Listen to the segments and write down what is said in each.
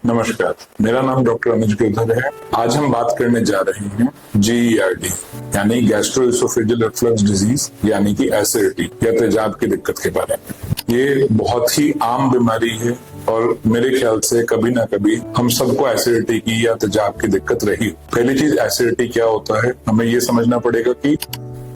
नमस्कार, मेरा नाम डॉक्टर अनुज गिरधर है। आज हम बात करने जा रहे हैं GERD यानी गैस्ट्रोइसोफेजियल रिफ्लक्स डिजीज यानी कि एसिडिटी या तेजाब की दिक्कत के बारे में। ये बहुत ही आम बीमारी है और मेरे ख्याल से कभी ना कभी हम सबको एसिडिटी की या तेजाब की दिक्कत रही। पहली चीज, एसिडिटी क्या होता है, हमें ये समझना पड़ेगा कि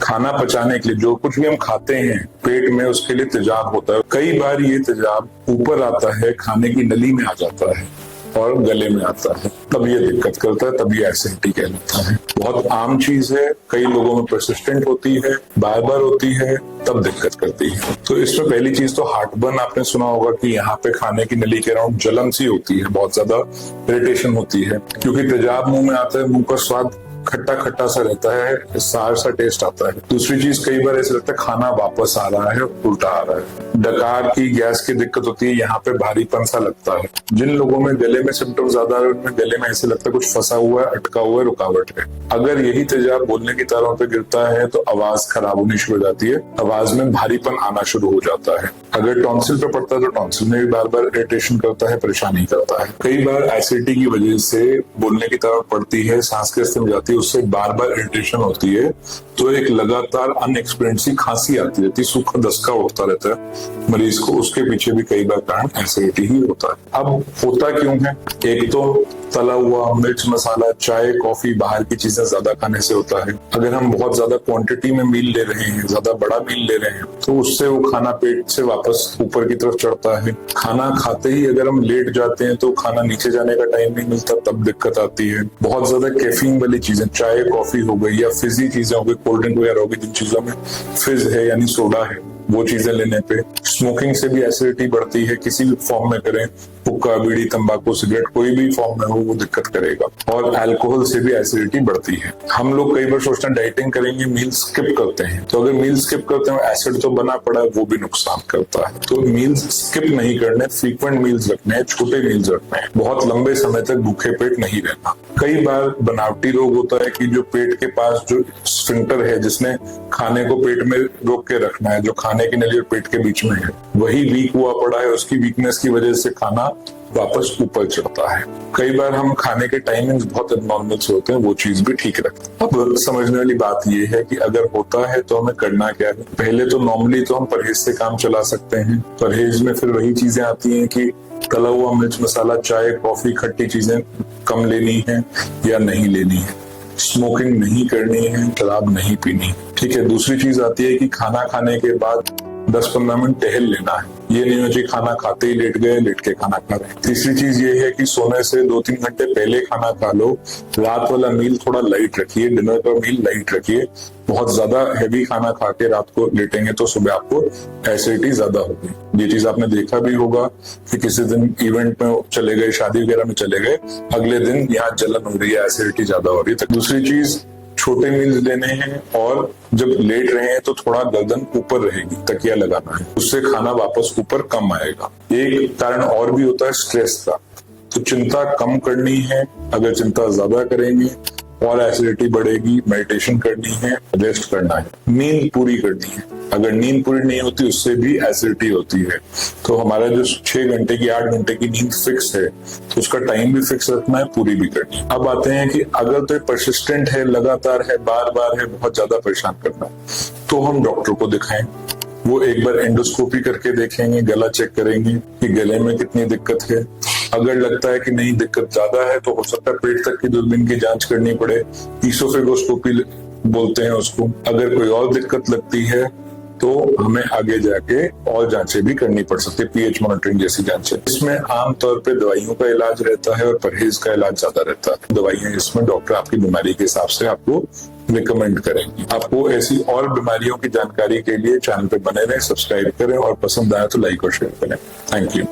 खाना पचाने के लिए जो कुछ भी हम खाते हैं पेट में, उसके लिए तेजाब होता है। कई बार ये तेजाब ऊपर आता है, खाने की नली में आ जाता है और गले में आता है, तब ये दिक्कत करता है, तब ये एसिडिटी कहलाता है। बहुत आम चीज है, कई लोगों में परसिस्टेंट होती है, बार बार होती है, तब दिक्कत करती है। तो इसमें पहली चीज तो हार्टबर्न, आपने सुना होगा कि यहाँ पे खाने की नली के अराउंड जलन सी होती है, बहुत ज्यादा इरिटेशन होती है, क्योंकि तेजाब मुंह में आता है, मुंह का स्वाद खट्टा खट्टा सा रहता है, सार सा टेस्ट आता है। दूसरी चीज, कई बार ऐसा लगता है खाना वापस आ रहा है, उल्टा आ रहा है। डकार की, गैस की दिक्कत होती है, यहाँ पे भारीपन सा लगता है। जिन लोगों में गले में सिम्टम ज्यादा है, उनमें गले में ऐसे लगता है कुछ फंसा हुआ है, अटका हुआ है, रुकावट है। अगर यही तेजाब बोलने की तारों पे गिरता है तो आवाज खराब होनी शुरू हो जाती है, आवाज में भारीपन आना शुरू हो जाता है। अगर टॉन्सिल पे पड़ता है तो टॉन्सिल में भी बार बार इरिटेशन करता है, परेशानी करता है। कई बार एसिडिटी की वजह से बोलने की तरफ पड़ती है, सांस की रास्ते में जाती है, उससे बार बार इरिटेशन होती है, तो एक लगातार अनएक्सप्लेन्ड सी खांसी आती रहती है, सूखा दस्का उठता रहता है मरीज को। उसके पीछे भी कई बार कारण एसिडिटी ही होता है। अब होता क्यों है? एक तो तला हुआ, मिर्च मसाला, चाय, कॉफी, बाहर की चीजें ज्यादा खाने से होता है। अगर हम बहुत ज्यादा क्वांटिटी में मील ले रहे हैं, ज्यादा बड़ा मील ले रहे हैं, तो उससे वो खाना पेट से वापस ऊपर की तरफ चढ़ता है। खाना खाते ही अगर हम लेट जाते हैं तो खाना नीचे जाने का टाइम नहीं मिलता, तब दिक्कत आती है। बहुत ज्यादा कैफीन वाली चीजें, चाय कॉफी हो गई या फिजी चीजें हो गई, कोल्ड ड्रिंक वगैरह हो गई, जिन चीजों में फिज है यानी सोडा है, वो चीजें लेने पे। स्मोकिंग से भी एसिडिटी बढ़ती है, किसी भी फॉर्म में करें, हुक्का, बीड़ी, तंबाकू, सिगरेट, कोई भी फॉर्म में हो, वो दिक्कत करेगा। और अल्कोहल से भी एसिडिटी बढ़ती है। हम लोग कई बार सोचते हैं डाइटिंग करेंगे, मील स्किप करते हैं, तो अगर मील स्किप करते हैं, एसिड तो बना पड़ा है, वो भी नुकसान करता है। तो मील्स स्किप नहीं करने, फ्रीक्वेंट मील्स रखने हैं, छोटे मील्स रखने हैं, बहुत लंबे समय तक भूखे पेट नहीं रहना। कई बार बनावटी रोग होता है कि जो पेट के पास जो स्फिंक्टर है, जिसने खाने को पेट में रोक के रखना है, जो खाने की नली और पेट के बीच में है, वही वीक हुआ पड़ा है। उसकी वीकनेस की वजह से खाना वापस ऊपर चढ़ता है। कई बार हम खाने के टाइमिंग्स बहुत एबनॉर्मल से होते हैं, वो चीज भी ठीक रखते हैं। अब समझने वाली बात ये है कि अगर होता है तो हमें करना क्या है। पहले तो नॉर्मली तो हम परहेज से काम चला सकते हैं। परहेज में फिर वही चीजें आती हैं कि तला हुआ, मिर्च मसाला, चाय कॉफी, खट्टी चीजें कम लेनी है या नहीं लेनी है। स्मोकिंग नहीं करनी है, शराब नहीं पीनी, ठीक है। दूसरी चीज आती है कि खाना खाने के बाद 10-15 मिनट टहल लेना है। ये नहीं हो कि खाना खाते ही लेट गए, लेट के खाना खा रहे हैं। तीसरी चीज ये है कि सोने से 2-3 घंटे पहले खाना खा लो। रात वाला मील थोड़ा लाइट रखिए, डिनर का मील लाइट रखिए। बहुत ज्यादा हैवी खाना खा के रात को लेटेंगे तो सुबह आपको एसिडिटी ज्यादा होगी। ये चीज आपने देखा भी होगा कि किसी दिन इवेंट में चले गए, शादी वगैरह में चले गए, अगले दिन यहाँ जलन हो रही है, एसिडिटी ज्यादा हो रही है। दूसरी चीज, छोटे मील्स लेने हैं और जब लेट रहे हैं तो थोड़ा गर्दन ऊपर रहेगी, तकिया लगाना है, उससे खाना वापस ऊपर कम आएगा। एक कारण और भी होता है स्ट्रेस का, तो चिंता कम करनी है। अगर चिंता ज्यादा करेंगे और एसिडिटी बढ़ेगी। मेडिटेशन करनी है, रेस्ट करना है, नींद पूरी करनी है। अगर नींद पूरी नहीं होती, उससे भी एसिडिटी होती है। तो हमारा जो 6 घंटे की 8 घंटे की नींद फिक्स है, तो उसका टाइम भी फिक्स रखना है, पूरी भी करनी है। अब आते हैं कि अगर तो परसिस्टेंट है, लगातार है, बार बार है, बहुत ज्यादा परेशान करना है, तो हम डॉक्टर को दिखाएं। वो एक बार एंडोस्कोपी करके देखेंगे, गला चेक करेंगे कि गले में कितनी दिक्कत है। अगर लगता है कि नहीं दिक्कत ज्यादा है, तो हो सकता है पेट तक की दूरबीन की जांच करनी पड़े, ईसोफेगोस्कोपी बोलते हैं उसको। अगर कोई और दिक्कत लगती है तो हमें आगे जाके और जांचें भी करनी पड़ सकती है, पीएच मॉनिटरिंग जैसी जांचें। इसमें आमतौर पे दवाइयों का इलाज रहता है और परहेज का इलाज ज्यादा रहता है। दवाइयां इसमें डॉक्टर आपकी बीमारी के हिसाब से आपको रिकमेंड करेंगे। आपको ऐसी और बीमारियों की जानकारी के लिए चैनल पे बने रहें, सब्सक्राइब करें और पसंद आए तो लाइक और शेयर करें। Thank you.